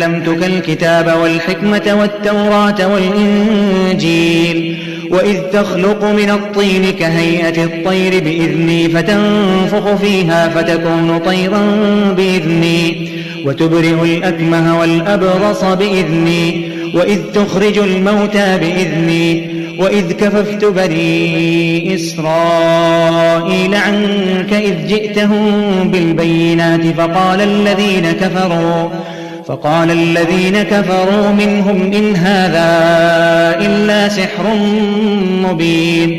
علمتك الكتاب والحكمة والتوراة والإنجيل وإذ تخلق من الطين كهيئة الطير بإذني فتنفخ فيها فتكون طيرا بإذني وتبرئ الأكمه والأبرص بإذني وإذ تخرج الموتى بإذني وإذ كففت بني إسرائيل عنك إذ جئتهم بالبينات فقال الذين كفروا منهم إن هذا إلا سحر مبين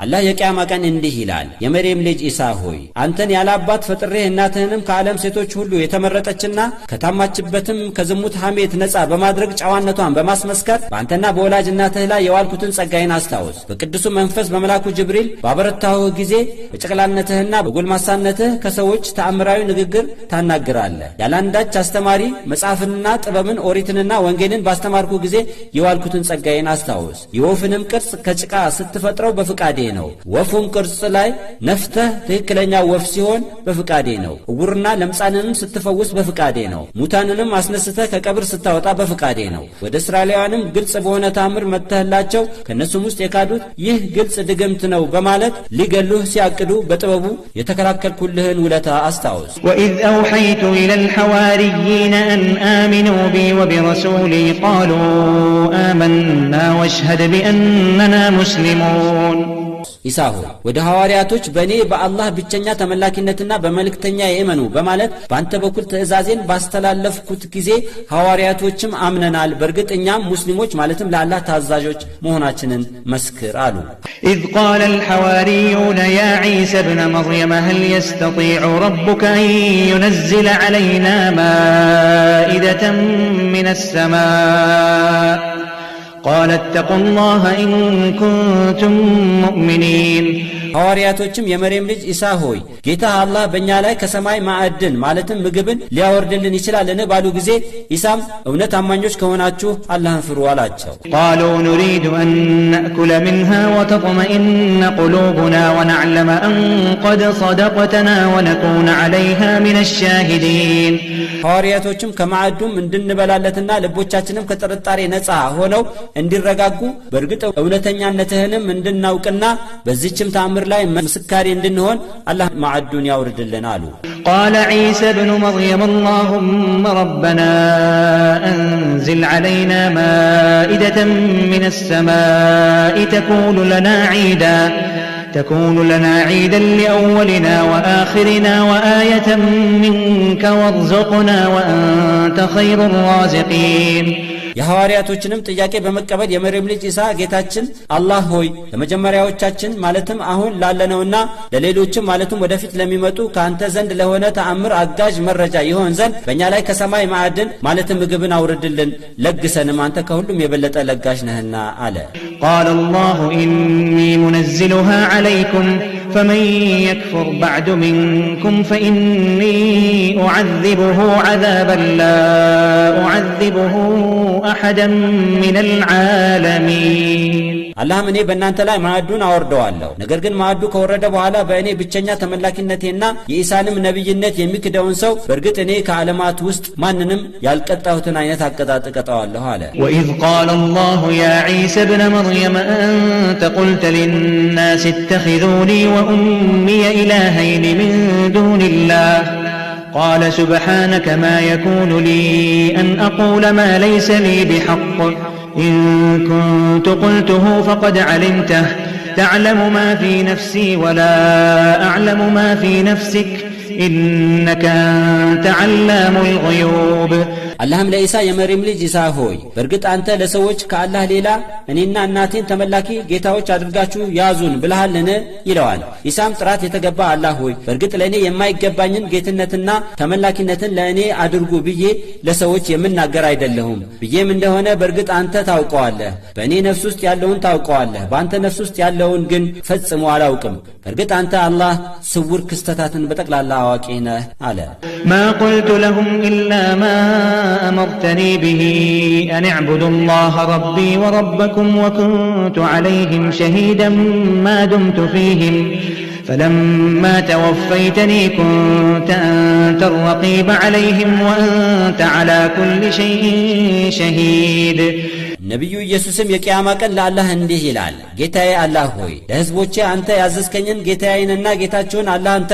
አላህ የቂያማ ቀን እንዲህ ይላል የመርየም ልጅ ኢሳ ሆይ አንተን ያላባት ፈጥሬህ እናትህንም ከዓለም ሴቶች ሁሉ የተመረጠችና ከታማችበትም ከዝሙት ሐሜት ነፃ በማድረግ ጨዋነቷን በማስመስከር በአንተና በወላጅ እናትህ ላይ የዋልኩትን ጸጋዬን አስታውስ በቅዱሱ መንፈስ በመላኩ ጅብሪል ባበረታሁህ ጊዜ በጨቅላነትህና በጎልማሳነትህ ከሰዎች ተአምራዊ ንግግር ታናግራለህ ያላንዳች አስተማሪ መጽሐፍንና ጥበብን ኦሪትንና ወንጌልን ባስተማርኩ ጊዜ የዋልኩትን ጸጋዬን አስታውስ የወፍንም ቅርጽ ከጭቃ ስትፈጥረው በፍቃዴ ነው ወፉን ቅርጽ ላይ ነፍተህ ትክክለኛ ወፍ ሲሆን በፍቃዴ ነው ዕውርና ለምጻንንም ስትፈውስ በፍቃዴ ነው ሙታንንም አስነስተህ ከቀብር ስታወጣ በፍቃዴ ነው ወደ እስራኤላውያንም ግልጽ በሆነ ታምር መተህላቸው ከነሱም ውስጥ የካዱት ይህ ግልጽ ድግምት ነው በማለት ሊገሉህ ሲያቅዱ በጥበቡ የተከላከልኩልህን ውለታ አስታውስ وإذ أوحيت إلى الحواريين أن آمنوا بي وبرسولي قالوا آمنا واشهد بأننا مسلمون ኢሳ ሆይ ወደ ሐዋርያቶች በእኔ በአላህ ብቸኛ ተመላኪነትና በመልእክተኛ የእመኑ በማለት በአንተ በኩል ትእዛዜን ባስተላለፍኩት ጊዜ ሐዋርያቶችም አምነናል በእርግጥ እኛም ሙስሊሞች ማለትም ለአላህ ታዛዦች መሆናችንን መስክር አሉ إذ قال الحواريون يا عيسى ابن مريم هل يستطيع ربك أن ينزل علينا مائدة من السماء قال اتقوا الله إن كنتم مؤمنين ሐዋርያቶችም የመርየም ልጅ ኢሳ ሆይ ጌታ አላህ በእኛ ላይ ከሰማይ ማዕድን ማለትም ምግብን ሊያወርድልን ይችላልን ባሉ ጊዜ ኢሳም እውነት አማኞች ከሆናችሁ አላህን ፍሩ አላቸው قالوا نريد أن نأكل منها وتطمئن قلوبنا ونعلم أن قد صدقتنا ونكون عليها من الشاهدين ሐዋርያቶችም ከማዕዱም እንድንበላለትና ልቦቻችንም ከጥርጣሬ ነፃ ሆነው እንዲረጋጉ በእርግጥ እውነተኛነትህንም እንድናውቅና በዚህችም ተአምር ላይ መስካሪ እንድንሆን አላህ ማዕዱን ያውርድልን አሉ قال عيسى ابن مريم اللهم ربنا أنزل علينا مائدة من السماء تكون لنا عيدا لأولنا وآخرنا وآية منك وارزقنا وأنت خير الرازقين የሐዋርያቶችንም ጥያቄ በመቀበል የመርየም ልጅ ኢሳ ጌታችን አላህ ሆይ ለመጀመሪያዎቻችን ማለትም አሁን ላለነውና ለሌሎችም ማለትም ወደፊት ለሚመጡ ካንተ ዘንድ ለሆነ ተአምር አጋዥ መረጃ ይሆን ዘንድ በእኛ ላይ ከሰማይ ማዕድን ማለትም ምግብን አውርድልን ለግሰንም አንተ ከሁሉም የበለጠ ለጋሽ ነህና አለ قال الله إني منزلها عليكم فمن يكفر بعد منكم فإني أعذبه عذابا لا أعذبه أحدا من العالمين አላህ እኔ በእናንተ ላይ ማዕዱን አወርደዋለሁ ነገር ግን ማዕዱ ከወረደ በኋላ በእኔ ብቸኛ ተመላኪነቴና የኢሳንም ነብይነት የሚክደውን ሰው በእርግጥ እኔ ከዓለማት ውስጥ ማንንም ያልቀጣሁትን አይነት አቀጣጥ እቀጣዋለሁ አለ وإذ قال الله يا عيسى ابن مريم أنت قلت للناس اتخذوني وأمي إلهين من دون الله قال سبحانك ما يكون لي أن أقول ما ليس لي بحق إن كنت قلته فقد علمته تعلم ما في نفسي ولا أعلم ما في نفسك إنك أنت علام الغيوب አላህም ለኢሳ የመርየም ልጅ ኢሳ ሆይ በእርግጥ አንተ ለሰዎች ከአላህ ሌላ እኔና እናቴን ተመላኪ ጌታዎች አድርጋችሁ ያዙን ብለሃልን ይለዋል ኢሳም ጥራት የተገባ አላህ ሆይ በእርግጥ ለእኔ የማይገባኝን ጌትነትና ተመላኪነትን ለእኔ አድርጉ ብዬ ለሰዎች የምናገር አይደለሁም ብዬም እንደሆነ በእርግጥ አንተ ታውቀዋለህ በእኔ ነፍስ ውስጥ ያለውን ታውቀዋለህ በአንተ ነፍስ ውስጥ ያለውን ግን ፈጽሞ አላውቅም በእርግጥ አንተ አላህ ስውር ክስተታትን በጠቅላላ አዋቂ ነህ አለ ما قلت لهم إلا ما أمرتني به أن اعبدوا الله ربي وربكم وكنت عليهم شهيدا ما دمت فيهم فلما توفيتني كنت أنت الرقيب عليهم وأنت على كل شيء شهيد ነብዩ ኢየሱስም የቂያማ ቀን ለአላህ እንዲህ ይላል ጌታዬ አላህ ሆይ ለህዝቦቼ አንተ ያዘዝከኝን ጌታዬንና ጌታቸውን አላህን